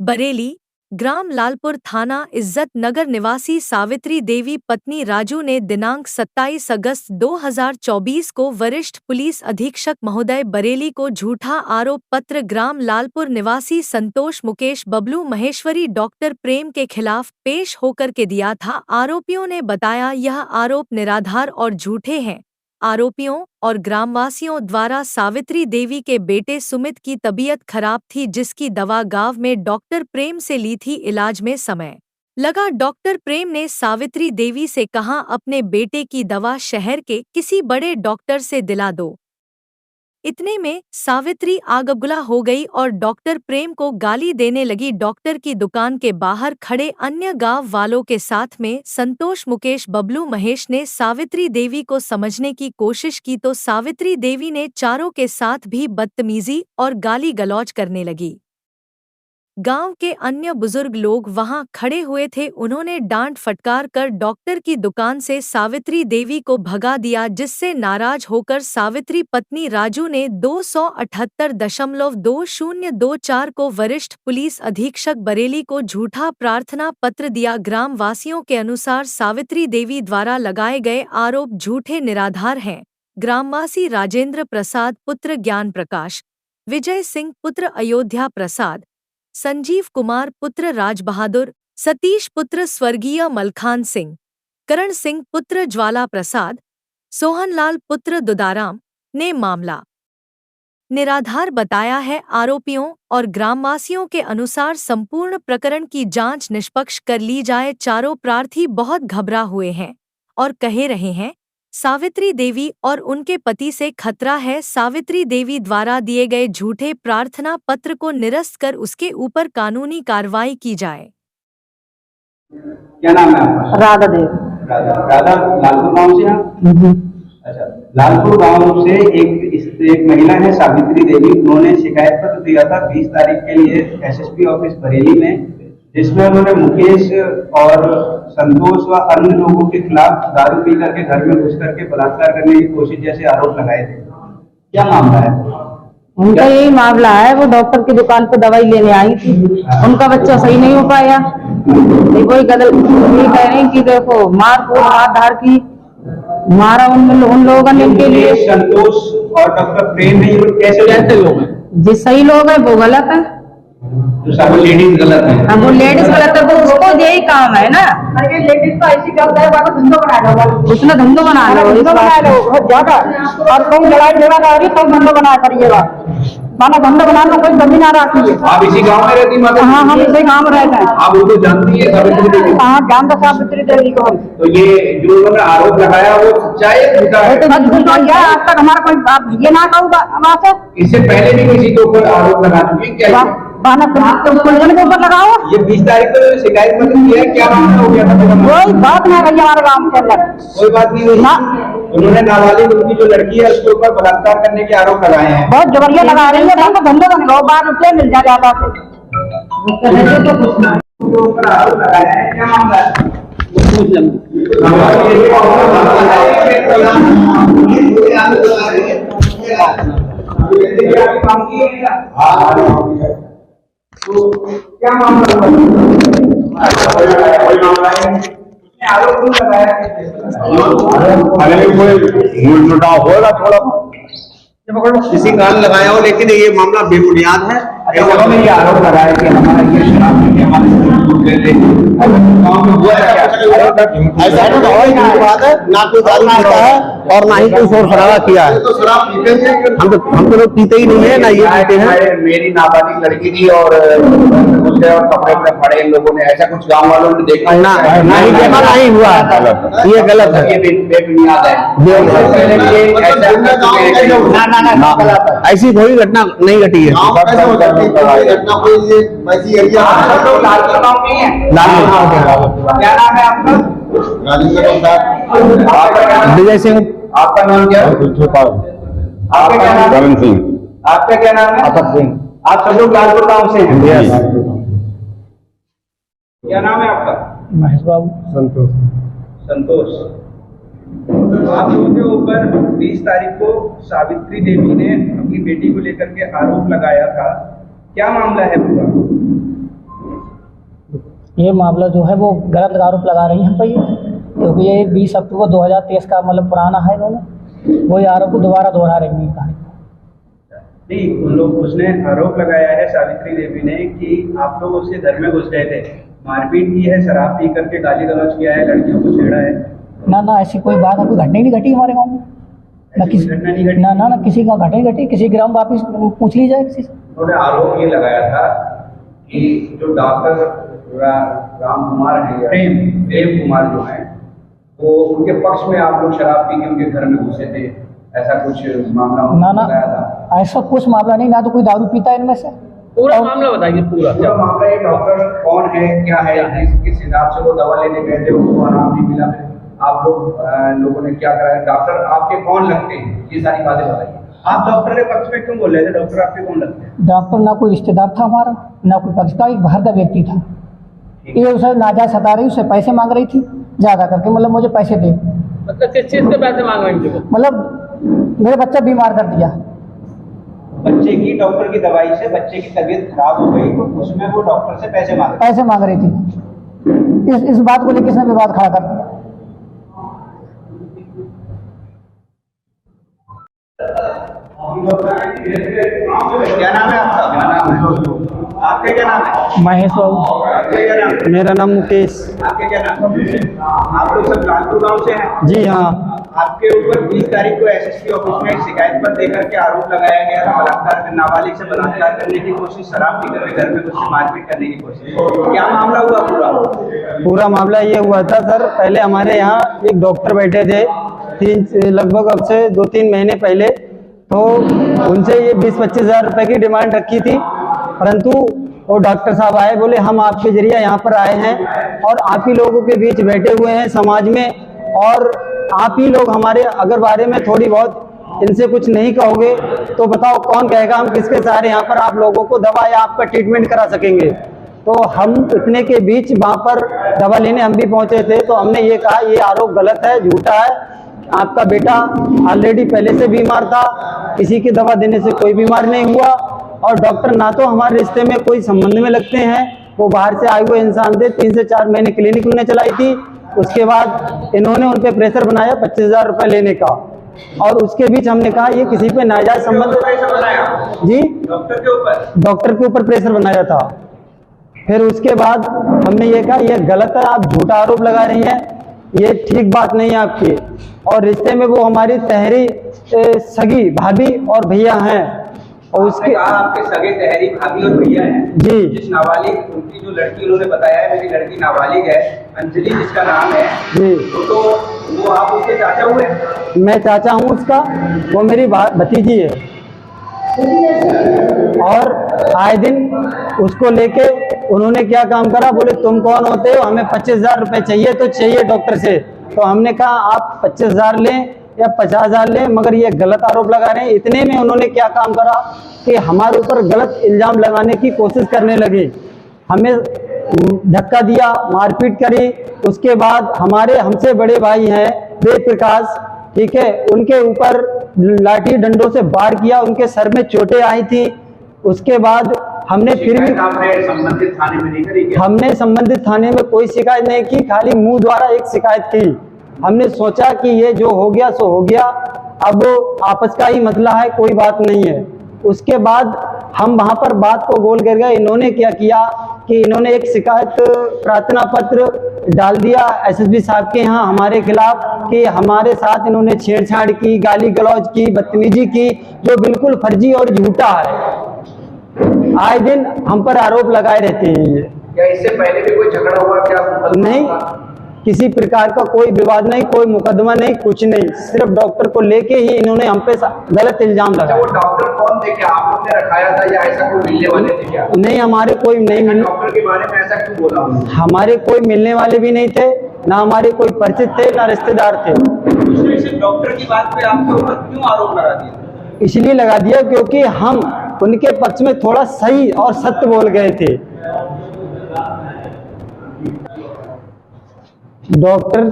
बरेली, ग्राम लालपुर थाना इज्जत नगर निवासी सावित्री देवी पत्नी राजू ने दिनांक 27 अगस्त 2024 को वरिष्ठ पुलिस अधीक्षक महोदय बरेली को झूठा आरोप पत्र ग्राम लालपुर निवासी संतोष मुकेश बबलू महेश्वरी डॉक्टर प्रेम के खिलाफ पेश होकर के दिया था। आरोपियों ने बताया यह आरोप निराधार और झूठे हैं। आरोपियों और ग्रामवासियों द्वारा सावित्री देवी के बेटे सुमित की तबीयत खराब थी, जिसकी दवा गांव में डॉक्टर प्रेम से ली थी। इलाज में समय लगा। डॉक्टर प्रेम ने सावित्री देवी से कहा अपने बेटे की दवा शहर के किसी बड़े डॉक्टर से दिला दो। इतने में सावित्री आगबुला हो गई और डॉक्टर प्रेम को गाली देने लगी। डॉक्टर की दुकान के बाहर खड़े अन्य गांव वालों के साथ में संतोष मुकेश बबलू महेश ने सावित्री देवी को समझने की कोशिश की तो सावित्री देवी ने चारों के साथ भी बदतमीजी और गाली गलौज करने लगी। गांव के अन्य बुजुर्ग लोग वहां खड़े हुए थे। उन्होंने डांट फटकार कर डॉक्टर की दुकान से सावित्री देवी को भगा दिया, जिससे नाराज होकर सावित्री पत्नी राजू ने 278.2024 को वरिष्ठ पुलिस अधीक्षक बरेली को झूठा प्रार्थना पत्र दिया। ग्राम वासियों के अनुसार सावित्री देवी द्वारा लगाए गए आरोप झूठे निराधार हैं। ग्रामवासी राजेंद्र प्रसाद पुत्र ज्ञान प्रकाश, विजय सिंह पुत्र अयोध्या प्रसाद, संजीव कुमार पुत्र राज बहादुर, सतीश पुत्र स्वर्गीय मलखान सिंह, करण सिंह पुत्र ज्वाला प्रसाद, सोहनलाल पुत्र दुदाराम ने मामला निराधार बताया है। आरोपियों और ग्रामवासियों के अनुसार संपूर्ण प्रकरण की जांच निष्पक्ष कर ली जाए। चारों प्रार्थी बहुत घबरा हुए हैं और कह रहे हैं सावित्री देवी और उनके पति से खतरा है। सावित्री देवी द्वारा दिए गए झूठे प्रार्थना पत्र को निरस्त कर उसके ऊपर कानूनी कार्रवाई की जाए। क्या नाम है आपका? राधा देव। राधा लालपुर गांव से हैं? अच्छा, लालपुर गांव से एक महिला है सावित्री देवी, उन्होंने शिकायत पत्र दिया था 20 तारीख के लिए एसएसपी ऑफिस बरेली में, जिसमें उन्होंने मुकेश और संतोष व अन्य लोगों के खिलाफ दारू पी करके घर में घुस करके बलात्कार करने की कोशिश जैसे आरोप लगाए थे। क्या मामला है? उनका यही मामला है, वो डॉक्टर की दुकान पर दवाई लेने आई थी, उनका बच्चा सही नहीं हो पाया। वही गलत ये कह रहे हैं कि देखो मार धार की मारा उन लोगों ने के लिए। संतोष और डॉक्टर प्रेम नहीं कैसे जानते लोग हैं? जिस सही लोग हैं वो गलत है, वो लेडीज गलत है। वो लेडीज गलत है, वो उसको यही काम है ना। अरे लेडीज तो ऐसी करता है, धंधो बना लो, उसने धंधो बना लो बहुत ज्यादा। और कोई लड़ाई झगड़ा कर रही तो धंधो बना करिएगा, माना धंधो बनाना कोई कमी ना रखी है। आप इसी गांव में रहती हैं? हाँ, हम इसी गाँव में रहते हैं। आप उनको जानती है सावित्री देवी? हाँ, जानता सावित्री देवी को हम। तो ये जो उन्होंने आरोप लगाया वो सच्चा है झूठा है? आज तक हमारा कोई ये ना कहूँगा। इससे पहले भी किसी के ऊपर आरोप लगा चुकी है क्या? के ऊपर लगाओ। ये 20 तारीख को शिकायत पत्र दिया है, क्या मामला हो गया था? कोई बात नहीं रही हमारे गाँव के अंदर, कोई बात नहीं हुई ना। उन्होंने नाबालिग उनकी जो लड़की है उसके ऊपर बलात्कार करने के आरोप लगाए हैं। बहुत जबरिया लगा रही है, धंधे बनेगा बार रुपये मिल जाए ज्यादा से। ऊपर आरोप लगाया है, क्या मामला है? तो क्या मामला आरोप लगाया? अरे कोई मूल मुटाव होगा थोड़ा, किसी कारण लगाया हो, लेकिन ये मामला बेबुनियाद है। उन्होंने ये आरोप लगाया कि हमारा ये शराब पीके हमारे ऐसा तो बात है, ना कोई दारू पीता है और ना ही कोई शोर शराबा किया है। हम तो लोग पीते ही नहीं है, ना ये पीते हैं। मेरी नाबालिग लड़की थी और मुझे और कपड़े में पड़े इन लोगों ने, ऐसा कुछ गांव वालों ने देखा ना ही देखा, ना ही हुआ। ये गलत है, ये बेबुनियाद है। ऐसी कोई घटना नहीं घटी है। क्या नाम है आपका? विजय सिंह। आपका नाम क्या है? आपका क्या नाम? करण सिंह। आपका क्या नाम है? अतक सिंह। आप सब लोग लालपुर गांव से हैं? क्या नाम है आपका? महेश बाबू। संतोष। आप लोगों के ऊपर 20 तारीख को सावित्री देवी ने अपनी बेटी को लेकर के आरोप लगाया था, क्या मामला है पूरा? ये मामला जो है वो गलत आरोप लगा रही हैं हम पर ये, क्योंकि ये 20 अक्टूबर 2023 का मतलब पुराना है, इन्होंने वही आरोप को दोबारा दोहरा रही है कहानी। नहीं, उन लोग उसने आरोप लगाया है सावित्री देवी ने कि आप लोग उसके घर में घुस गए थे, मारपीट की है, शराब पी करके गाली गलौज किया है, लड़कियों को छेड़ा है। ना ऐसी कोई बात है, कोई घटना ही नहीं घटी हमारे गाँव में, ना किसी घटना नहीं घटी। ना किसी का घटना नहीं घटी, किसी ग्राम वापिस पूछ ली जाए किसी से। उन्होंने आरोप ये लगाया था कि जो डॉक्टर राम कुमार है, प्रेम कुमार जो है, वो उनके पक्ष में आप लोग शराब पी के उनके घर में घुसे थे, ऐसा कुछ मामला लगाया था। ऐसा कुछ मामला नहीं, ना तो कोई दारू पीता है इनमें से। पूरा मामला बताइए, पूरा मामला। ये डॉक्टर कौन है, क्या है, किस हिसाब से वो दवा लेने गए थे, उनको आराम नहीं मिला, आप लोगों ने क्या कराया, डॉक्टर आपके कौन लगते हैं, ये सारी बातें बताइए। आप डॉक्टर के पक्ष में क्यों बोल रहे थे? डॉक्टर आपके कौन लगते हैं? डॉक्टर ना कोई रिश्तेदार था हमारा, ना कोई पक्ष का, एक बाहर का व्यक्ति था। ये उसे नाजायज सता रही, उससे पैसे मांग रही थी ज्यादा करके, मतलब मुझे पैसे दे। मतलब किस चीज के पैसे मांग रही थी? मतलब मेरे बच्चा बीमार कर दिया। बच्चे की डॉक्टर की दवाई से बच्चे की तबीयत खराब हो गई, तो उसमें वो डॉक्टर से पैसे मांग रही थी। इस बात को लेकर किसने विवाद खड़ा कर दिया। क्या नाम है आपका? क्या नाम है आपका? क्या नाम है? महेश बाबू। आपका क्या नाम है? मेरा नाम मुकेश। आपके क्या नाम है? आप लोग सब लालपुर गांव से हैं? जी हाँ। आपके ऊपर 20 तारीख को एसएसपी ऑफिस में एक शिकायत पर देकर के आरोप लगाया गया था, बलात्कार, नाबालिग से बलात्कार करने की कोशिश, शराब पी करके घर में उससे मारपीट करने की कोशिश। क्या मामला हुआ? पूरा मामला ये हुआ था सर, पहले हमारे यहाँ एक डॉक्टर बैठे थे, लगभग अब से 2-3 महीने पहले, तो उनसे ये 20-25 हज़ार रुपये की डिमांड रखी थी, परंतु वो डॉक्टर साहब आए, बोले हम आपके जरिए यहाँ पर आए हैं और आप ही लोगों के बीच बैठे हुए हैं समाज में, और आप ही लोग हमारे अगर बारे में थोड़ी बहुत इनसे कुछ नहीं कहोगे तो बताओ कौन कहेगा हम किसके सहारे यहाँ पर आप लोगों को दवा या आपका ट्रीटमेंट करा सकेंगे। तो हम इतने के बीच वहाँ पर दवा लेने हम भी पहुँचे थे, तो हमने ये कहा ये आरोप गलत है, झूठा है, आपका बेटा ऑलरेडी पहले से बीमार था, किसी की दवा देने से कोई बीमार नहीं हुआ, और डॉक्टर ना तो हमारे रिश्ते में कोई संबंध में लगते हैं, वो बाहर से आए हुए इंसान थे। 3 से 4 महीने क्लिनिक उन्होंने चलाई थी, उसके बाद इन्होंने उन पे प्रेशर बनाया 25 हज़ार रुपये लेने का, और उसके बीच हमने कहा ये किसी पे नाजायज संबंध जी डॉक्टर के ऊपर प्रेशर बनाया था। फिर उसके बाद हमने ये कहा ये गलत है, आप झूठा आरोप लगा रही हैं, ये ठीक बात नहीं है आपकी, और रिश्ते में वो हमारी तहरी सगी भाभी और भैया हैं, और उसके आपके सगे तहरी भाभी और भैया हैं जी। जिस नाबालिग, उनकी जो लड़की उन्होंने बताया है मेरी लड़की नाबालिग है, अंजलि जिसका नाम है जी, तो वो आप उसके चाचा हुए? मैं चाचा हूँ उसका, वो मेरी भतीजी है, और आए दिन उसको लेके उन्होंने क्या काम करा, बोले तुम कौन होते हो, हमें 25 हज़ार रुपये चाहिए तो चाहिए डॉक्टर से। तो हमने कहा आप 25 हज़ार लें या 50 हज़ार लें, मगर ये गलत आरोप लगा रहे हैं। इतने में उन्होंने क्या काम करा कि हमारे ऊपर गलत इल्ज़ाम लगाने की कोशिश करने लगे, हमें धक्का दिया, मारपीट करी। उसके बाद हमारे हमसे बड़े भाई हैं वेद प्रकाश, ठीक है, उनके ऊपर लाठी डंडों से वार किया, उनके सर में चोटें आई थी। उसके बाद हमने फिर भी संबंधित थाने में नहीं करी? हमने संबंधित थाने में कोई शिकायत नहीं की, खाली मुंह द्वारा एक शिकायत की। हमने सोचा कि ये जो हो गया सो हो गया, अब आपस का ही मसला है, कोई बात नहीं है। उसके बाद हम वहां पर बात को गोल कर गए। इन्होंने क्या किया कि इन्होंने एक शिकायत प्रार्थना पत्र डाल दिया एसएसपी साहब के यहाँ हमारे खिलाफ, कि हमारे साथ इन्होंने छेड़छाड़ की, गाली गलौज की, बदतमीजी की, जो बिल्कुल फर्जी और झूठा है। आए दिन हम पर आरोप लगाए रहते हैं ये। क्या इससे पहले भी कोई झगड़ा हुआ क्या? नहीं, किसी प्रकार का कोई विवाद नहीं, कोई मुकदमा नहीं, कुछ नहीं, सिर्फ डॉक्टर को लेके ही इन्होंने हम पे गलत इल्जाम लगाया। वो डॉक्टर कौन थे? क्या आप लोग ने रखाया था या ऐसा कोई मिलने वाले थे क्या? नहीं, हमारे कोई नहीं मिलने, डॉक्टर के बारे में ऐसा क्यों बोला? हमारे कोई मिलने वाले भी नहीं थे, ना हमारे कोई परिचित थे, ना रिश्तेदार थे। उसने सिर्फ डॉक्टर की बात पे आपके ऊपर क्यों आरोप लगा दिया? इसलिए लगा दिया क्योंकि हम उनके पक्ष में थोड़ा सही और सत्य बोल गए थे। डॉक्टर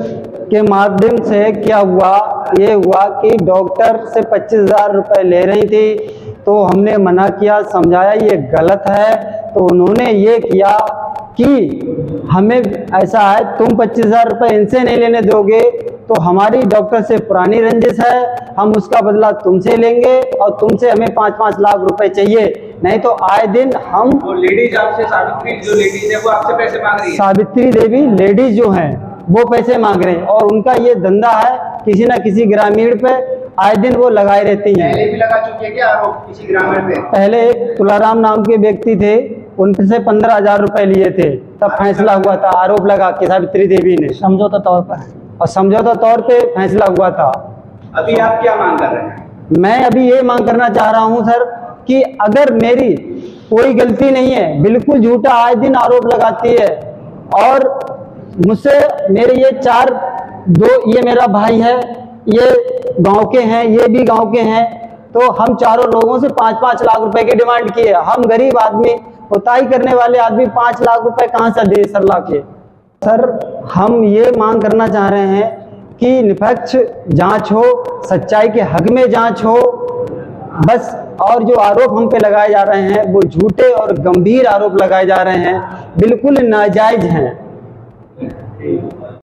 के माध्यम से क्या हुआ, ये हुआ कि डॉक्टर से 25 हज़ार रुपये ले रही थी, तो हमने मना किया, समझाया ये गलत है। तो उन्होंने ये किया कि हमें ऐसा है, तुम 25,000 रुपये इनसे नहीं लेने दोगे तो हमारी डॉक्टर से पुरानी रंजिश है, हम उसका बदला तुमसे लेंगे और तुमसे हमें 5-5 लाख रुपए चाहिए, नहीं तो आए दिन हम। वो लेडीज आपसे, सावित्री जो लेडीज है वो आपसे पैसे मांग रही है? सावित्री देवी लेडीज जो हैं वो पैसे मांग रहे हैं और उनका ये धंधा है किसी ना किसी ग्रामीण पे आए दिन वो लगाए रहती हैं। पहले भी लगा चुकी है क्या आरोप किसी ग्रामीण पे? पहले एक तुलाराम नाम के व्यक्ति थे, उनसे 15,000 रुपए लिए थे, तब फैसला हुआ था, आरोप लगा कि सावित्री देवी ने समझौता तौर पर, और समझौता तौर पे फैसला हुआ था। अभी आप क्या मांग कर रहे हैं? मैं अभी ये मांग करना चाह रहा हूँ सर कि अगर मेरी कोई गलती नहीं है, बिल्कुल झूठा आए दिन आरोप लगाती है और मुझसे मेरे ये मेरा भाई है, ये गांव के हैं, ये भी गांव के हैं, तो हम चारों लोगों से 5-5 लाख रुपए की डिमांड की है। हम गरीब आदमी, उताई करने वाले आदमी 5 लाख रुपए कहाँ से दे सर लाके? सर हम ये मांग करना चाह रहे हैं कि निष्पक्ष जांच हो, सच्चाई के हक में जांच हो बस, और जो आरोप हम पे लगाए जा रहे हैं वो झूठे और गंभीर आरोप लगाए जा रहे हैं, बिल्कुल नाजायज हैं।